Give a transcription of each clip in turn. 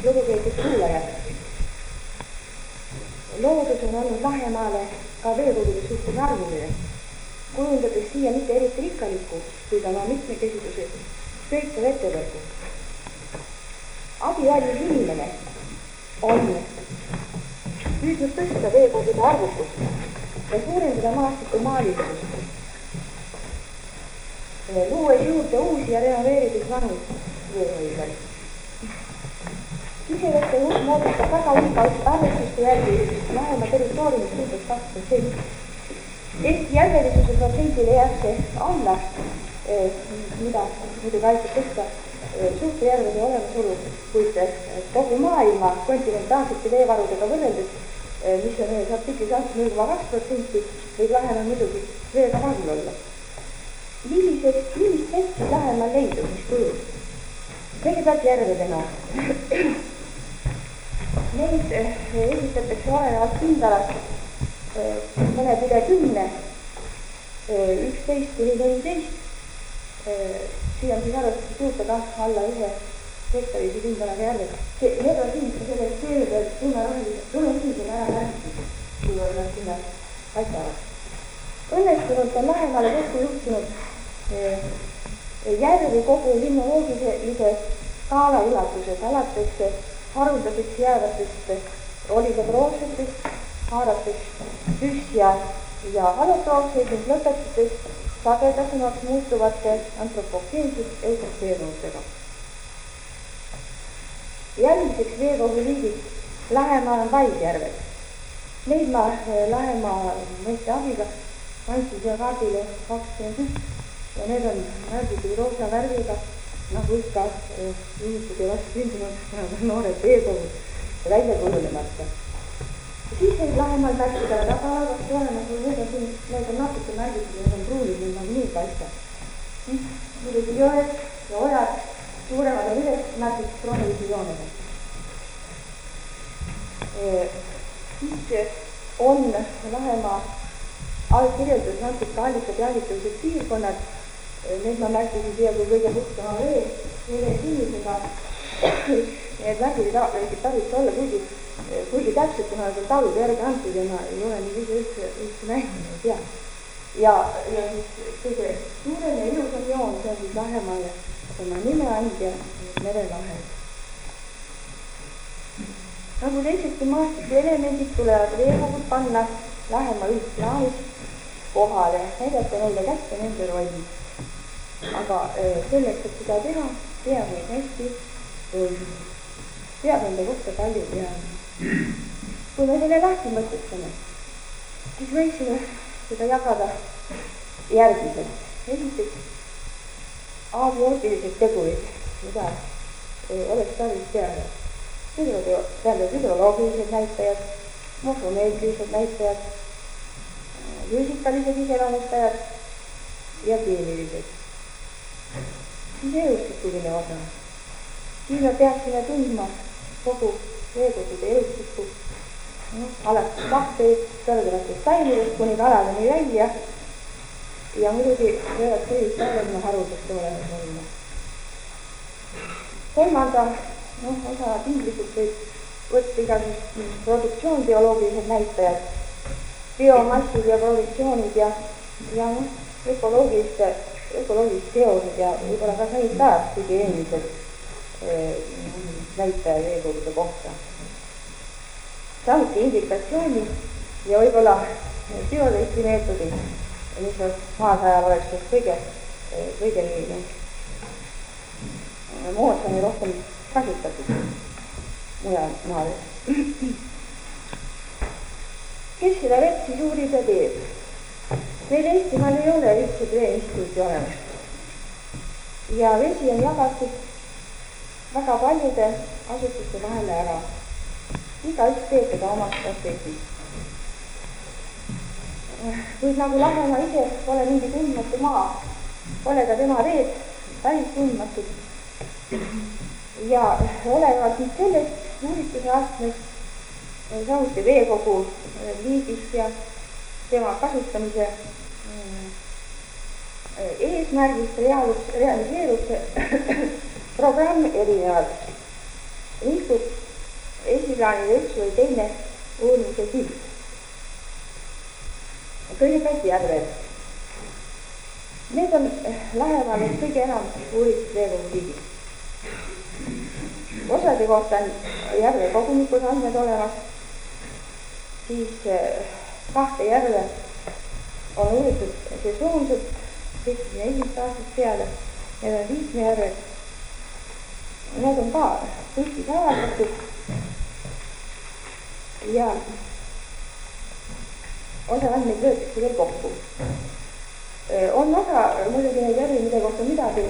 Lugupeetud kuulajad, loodus on olnud Lahemaale ka veekogude suhtes arvuline, kujundades siia mitte eriti rikkalikku, kuid oma mitmekesisuse köita vetevõrgu. Abivalmis inimene on püüdnud tõsta veekogude arvukust ja suurendada maastiku maalilisust, luues juurde uusi ja renoveerides vanu veehoidlaid. Kisevete uus moodustab väga hulga arvestuste järgi Lahemaa territooriumist umbes 2%. Eesti järvelisuse protsendile jääb see alla, mida muidugi aitab tõsta suurte järvede olemasolu, kuid kogu maailma kontinentaalsete veevarudega võrreldes, mis on ühes artiklis 0,2%, võib Lahemaa muidugi veega vahul olla. Millist vett siis Lahemaal leidub, mis kujul? Kõigepealt järvedena. Neid esitatakse olenevalt pindalast mõned üle 10, 11 kuni 14. Siia on siis arvestatud juurde ka alla 1 hektarilise pindalaga järved. Need on siin selles tööl tumesinise ära märgitud, kui on nad sinna paistavad. Õnnestunult on Lahemaale kokku juhtunud järvi kogu limnoloogilise skaala ulatuses, alates haruldaseks jäävatest oligotroofsetest, haarates püsja ja halotroofseid ning lõpetades sagedasemaks muutuvate antropogeensest eukosfeeruudega. Järgmiseks veekogu liigid Lahemaal on vaidjärved. Neid ma Lahemaa mõiste abiga andsin siia kaardile 21 ja need on märgitud roosa värviga, nagu ikka inimesed ja vastu sündinud, kuna on noored veekogud välja kujunemata. Siis võib Lahemaal märkida tagalavast olemas, need on natuke märgitud, need on pruulid, need on nii paista. Muidugi jõed ja ojad suuremad on üles märgitud rohelise joonega. Siis on Lahemaa algkirjeldus natuke allikad ja allikalised piirkonnad. Need ma märkisin siia kui kõige puhtama vee sinnisega. Need märgid tarvitse olla, kuigi täpselt, kuna need on talude järgi antud ja ma ei ole nii üldse näinud, ei tea. Ja siis kõige suurem ja ilusam joon, see on siis Lahemaale oma nime andja merelahel. Nagu teisedki maastiku elemendid tulevad veekogud panna Lahemaa üldplaanis kohale, näidata neile kätte nende rolli. Aga selleks, et seda teha, peab neid hästi hoidma. Peab nende kohta palju teadma. Kui me selle lahti mõtlustame, siis võiksime seda jagada järgmiselt. Esiteks, abiootilised tegurid, mida oleks tarvis teada. Hüdroloogilised näitajad, morfomeetrilised näitajad, füüsikalised iseloomustajad ja keemilised. Siis eustikuline osa. Siin me peaksime tundma kogu veekogude eustikku, alates kahveid, kõrgevatest taimidest kuni kaladeni välja ja muidugi võivad sellist tähelepanu haruldast olemas olla. Kolmanda osa tinglikult võib võtta igasugust produktsioonbioloogilised näitajad, biomassid ja produktsioonid ja ökoloogilised teoorid ja võib-olla ka sanitaarhügieenilised näitaja veekogude kohta. Samuti indikatsiooni ja võib-olla bioleitri meetodid, mis on maasajal oleks kõige moodsam ja rohkem kasutatud mujal maades. Kes seda vett siis uurib ja teeb? Meil Eestimaal ei ole üldse veeinstituuti olemas. Ja vesi on jagatud väga paljude asutuste vahele ära. Igaüks teeb seda omast aspektist. Kuid nagu Lahemaa ise pole mingi tundmatu maa, pole ka tema veed päris tundmatud. Ja olevalt nüüd sellest uurituse astmest, samuti veekogu liigist ja tema kasutamise eesmärgist realiseerub see programm erinevalt. Nihkub püsiplaanile üks või teine uurimise siht. Kõigepealt järved. Need on lähemal kõige enam uuritud veekoguliigid. Osade kohta on järve kogunikud andmed olemas, siis 2 järve on uuritud sesoonselt 71 aastast peale, need on liikmejärved. Need on ka Eestis avaldatud ja osa andmeid võetakse veel kokku. On osa muidugi neid järvi, mille kohta midagi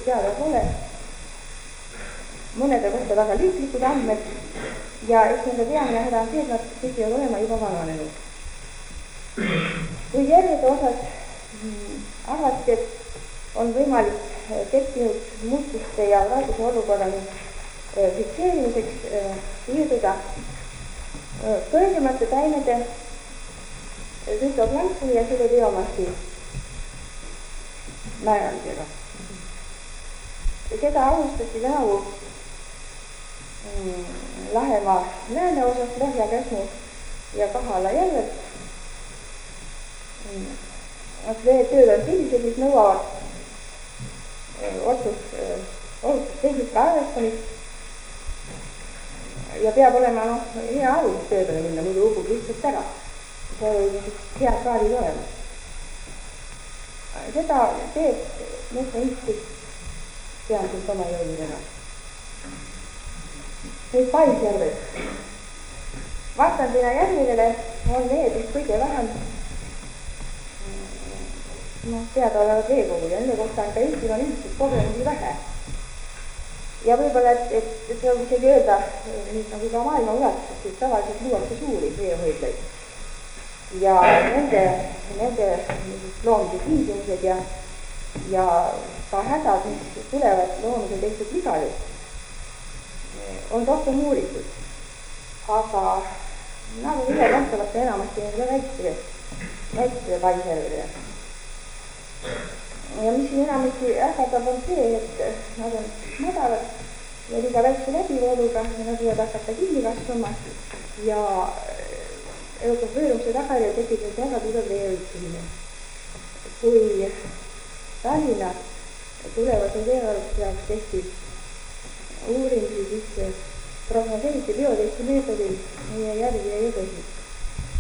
teada pole, mõnede kohta väga liiklikud andmed ja eks nende peamine häda on see, et nad püsivad olema juba vananenud. Kui järjede osas arvati, et on võimalik tekkinud muutuste ja praeguse olukorrani fikseerimiseks piirduda kõrgemate taimede fütoplanktoni ja selle biomassi määramisega. Seda alustati tänavu Lahemaa lääneosas Lahja, Käsmu ja Kahala järved. Veetööd on sellised, mis nõuavad ohutustehnika arvestamist ja peab olema hea alus töödele minna, muidu upub lihtsalt ära. See oli head kaardid olemas. Seda teeb metsainstituut peamiselt oma jõududega. Nüüd paisjärved. Vastandina järvidele on need, mis kõige vähem teada olevad veekogud ja nende kohta on ka Eestil on üldiselt kogemusi vähe. Ja võib-olla, et see on isegi öelda nagu ka maailma ulatuses, et tavaliselt luuakse suuri veehoidlaid. Ja nende loomise tingimused ja ka hädad, mis tulevad loomisel tehtud vigadest, on rohkem uuritud. Aga nagu üle vastavalt enamasti nendele väikestele paisjärvedele. Ja mis siin enamasti ähvardab on see, et nad on madalad ja liiga väikse läbivooluga ja nad võivad hakata kinni kasvama ja eutoföörumise tagajärjel tekib nüüd väga tugev veeõitumine. Kui Tallinna tulevase veevarustuse jaoks tehti uurimisi, siis prognoseeriti biotesti meetodil meie järvi ja jõgesid.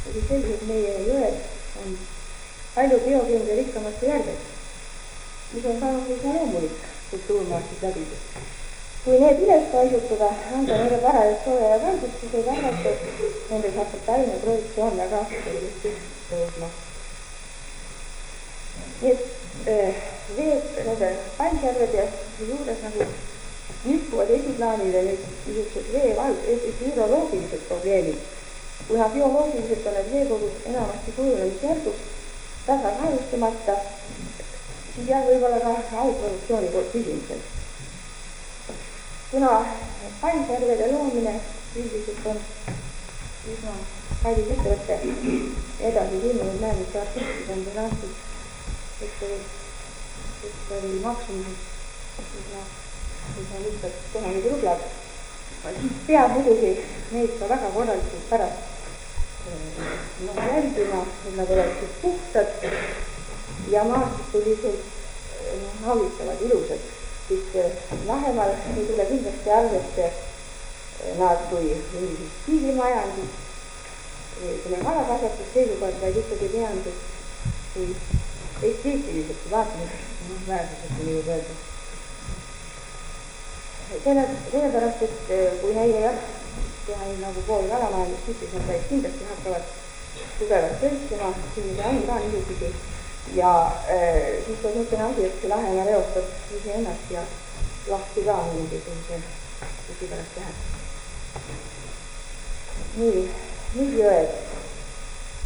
Ja siis sellised meie jõed on palju biokeemide rikkamad kui järved, mis on saanud üsna loomulik kultuurmaastis läbides. Kui need üles paisutada, anda neile parajalt sooja ja kandust, siis võib arvata, et nendes hakkab taime produktsioon väga selgesti tõusma. Nii et veed nende paisjärvede juures nagu nippuvad esiplaanile niisugused hüdroloogilised probleemid. Kuna bioloogiliselt on need veekogud enamasti kujunemisjärgus tasakaalustamata, siis jah, võib-olla ka algproduktsiooni küsimusel. Kuna paisjärvede loomine üldiselt on üsna kallis ettevõtte edasi ilmunud näemiste artiklis on see antud, et oli maksumuseks üsna lihtsalt 1000 rublad, siis peab muidugi neid ka väga korralikult pärast jälgima, et nad oleksid puhtad ja maastikuliselt nauditavad ilusad. Siis Lahemaal ei tule kindlasti arvesse nad kui mingisugust stiilimajandus, kalakasvatus seisukohad, vaid ikkagi peamiselt kui esteetiliselt vaatamisväärsused, kui võib öelda. Sellepärast, et kui neile teha nagu pool kalamajandust, siis nad kindlasti hakkavad tugevalt tõltsema, siin on ka niisugused ja siis on niisugune asi, et see Lahemaa reostab ise ennast ja lahti ka mingisuguse pärast läheb. Nii, nüüd jõed.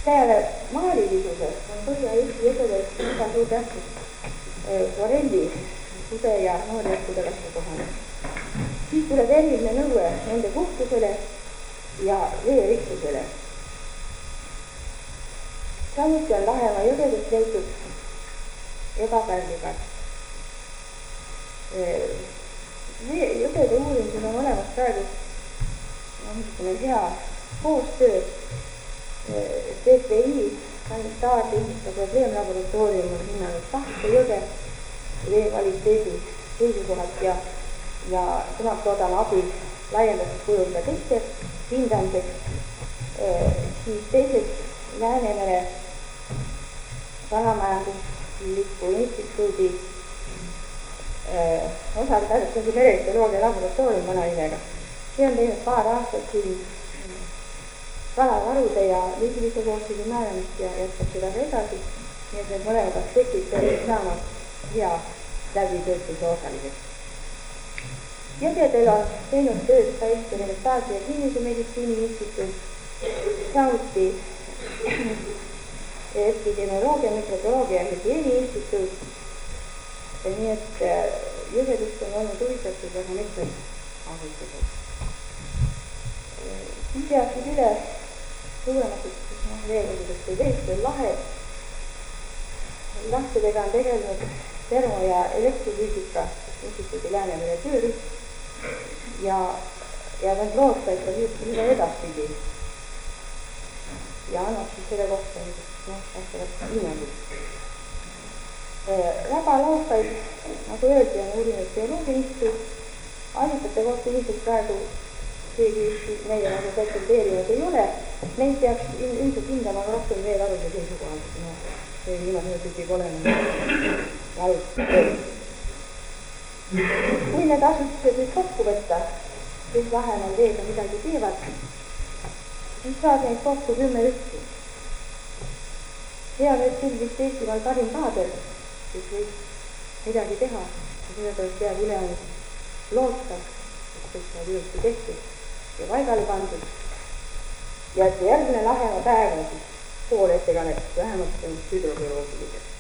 Peale maalilisuse on Põhja-Eesti jõgedel väga suur tähtsus forelli, kude ja noorjätkude kasvukohane. Siis tuleb eriline nõue nende puhtusele ja veerikkusele. Samuti on Lahemaa jõgedest leitud ebapärlikad. Jõgede uurimisel on olemas praegu niisugune hea koostöö. TPI sanitaar-tehnika probleemlaboratoorium on hinnanud Tahke jõge vee kvaliteedi seisukohalt ja temalt loodame abil laiendatud kujul ka teiste hindamiseks. Siis teiseks Läänemere Kalamajandusliku instituudi osaline merebioloogia laboratoorium vana nimega. See on teinud paar aastat siin kalavarude ja liigilise koosseisu määramist ja jätkab seda ka edasi, nii et need mõlemad aspektid peavad saama hea läbitöötuse osaliseks. Jõgedel on teinud tööd ka Eesti Elementaarse ja Kliinilise Meditsiini Instituut, samuti epidemioloogia, mikrobioloogia ja hügieeni instituut, nii et Jõgedest on olnud huvitatud väga mitmed asutused. Siis jääksid üle suurematest veekogudest või veest veel lahed. Lahtedega on tegelenud termo- ja elektrofüüsika instituudi Läänemere töörühm ja nad loota, et ta üle edaspidi ja annab siis selle kohta vastavat hinnangut. Rabalookaid, nagu öeldi, on uurinud Bioloogia Instituut. Allikate kohta ilmselt praegu keegi meie nagu pretendeerinud ei ole. Neid peaks ilmselt hindama rohkem veel arvuse seisukohalt. See niimoodi tükib olema alustöö. Kui need asutused nüüd kokku võtta, kes Lahemal veega midagi teevad, siis saab neid kokku 10 üksus. See on nüüd küll vist Eestimaal parim kaader, kes võib midagi teha ja sellepärast jääb üle loota, et kõik saab ilusti tehtud ja paigale pandud. Ja et järgmine Lahemaa päev on siis pool ettekannet vähemalt hüdrobioloogilisest.